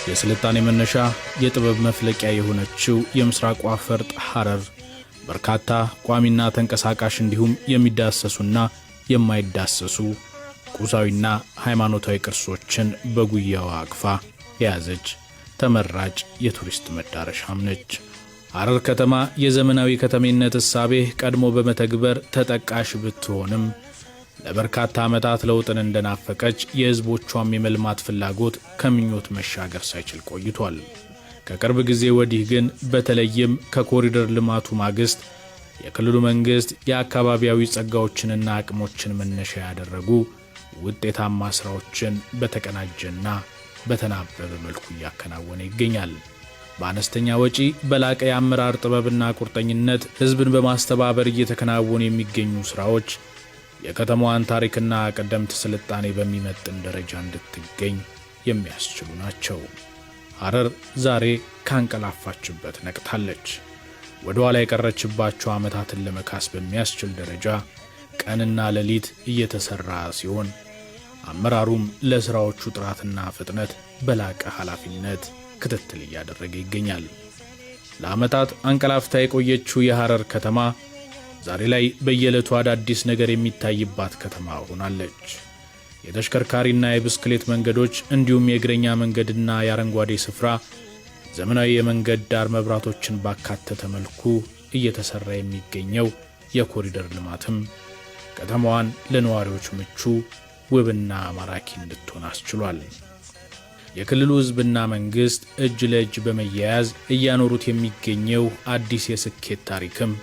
የስልጣኔ መነሻ የጥበብ መፍለቂያ የሆነችው የምስራቋ ፈርጥ ሐረር በርካታ ቋሚና ተንቀሳቃሽ እንዲሁም የሚዳሰሱና የማይዳሰሱ ቁሳዊና ሃይማኖታዊ ቅርሶችን በጉያዋ አቅፋ የያዘች ተመራጭ የቱሪስት መዳረሻም ነች። ሐረር ከተማ የዘመናዊ ከተሜነት እሳቤ ቀድሞ በመተግበር ተጠቃሽ ብትሆንም ለበርካታ ዓመታት ለውጥን እንደናፈቀች የሕዝቦቿም የመልማት ፍላጎት ከምኞት መሻገር ሳይችል ቆይቷል። ከቅርብ ጊዜ ወዲህ ግን በተለይም ከኮሪደር ልማቱ ማግስት የክልሉ መንግሥት የአካባቢያዊ ጸጋዎችንና አቅሞችን መነሻ ያደረጉ ውጤታማ ሥራዎችን በተቀናጀና በተናበበ መልኩ እያከናወነ ይገኛል። በአነስተኛ ወጪ በላቀ የአመራር ጥበብና ቁርጠኝነት ሕዝብን በማስተባበር እየተከናወኑ የሚገኙ ሥራዎች የከተማዋን ታሪክና ቀደምት ስልጣኔ በሚመጥን ደረጃ እንድትገኝ የሚያስችሉ ናቸው። ሐረር ዛሬ ካንቀላፋችበት ነቅታለች። ወደ ኋላ የቀረችባቸው ዓመታትን ለመካስ በሚያስችል ደረጃ ቀንና ሌሊት እየተሰራ ሲሆን አመራሩም ለሥራዎቹ ጥራትና ፍጥነት በላቀ ኃላፊነት ክትትል እያደረገ ይገኛል። ለዓመታት አንቀላፍታ የቆየችው የሐረር ከተማ ዛሬ ላይ በየዕለቱ አዳዲስ ነገር የሚታይባት ከተማ ሆናለች። የተሽከርካሪና የብስክሌት መንገዶች እንዲሁም የእግረኛ መንገድና የአረንጓዴ ስፍራ ዘመናዊ የመንገድ ዳር መብራቶችን ባካተተ መልኩ እየተሰራ የሚገኘው የኮሪደር ልማትም ከተማዋን ለነዋሪዎች ምቹ ውብና ማራኪ እንድትሆን አስችሏል። የክልሉ ሕዝብና መንግሥት እጅ ለእጅ በመያያዝ እያኖሩት የሚገኘው አዲስ የስኬት ታሪክም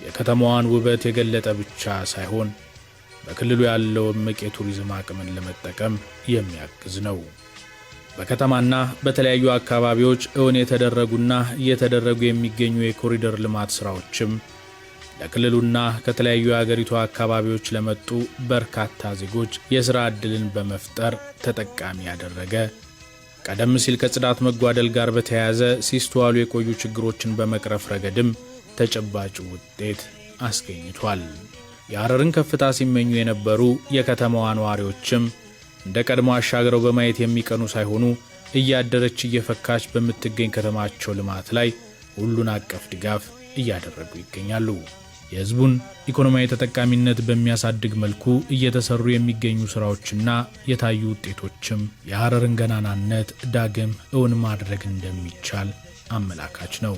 የከተማዋን ውበት የገለጠ ብቻ ሳይሆን በክልሉ ያለው እምቅ የቱሪዝም አቅምን ለመጠቀም የሚያግዝ ነው። በከተማና በተለያዩ አካባቢዎች እውን የተደረጉና እየተደረጉ የሚገኙ የኮሪደር ልማት ሥራዎችም ለክልሉና ከተለያዩ የአገሪቱ አካባቢዎች ለመጡ በርካታ ዜጎች የሥራ ዕድልን በመፍጠር ተጠቃሚ ያደረገ፣ ቀደም ሲል ከጽዳት መጓደል ጋር በተያያዘ ሲስተዋሉ የቆዩ ችግሮችን በመቅረፍ ረገድም ተጨባጭ ውጤት አስገኝቷል። የሐረርን ከፍታ ሲመኙ የነበሩ የከተማዋ ነዋሪዎችም እንደ ቀድሞ አሻግረው በማየት የሚቀኑ ሳይሆኑ እያደረች እየፈካች በምትገኝ ከተማቸው ልማት ላይ ሁሉን አቀፍ ድጋፍ እያደረጉ ይገኛሉ። የሕዝቡን ኢኮኖሚያዊ ተጠቃሚነት በሚያሳድግ መልኩ እየተሰሩ የሚገኙ ሥራዎችና የታዩ ውጤቶችም የሐረርን ገናናነት ዳግም እውን ማድረግ እንደሚቻል አመላካች ነው።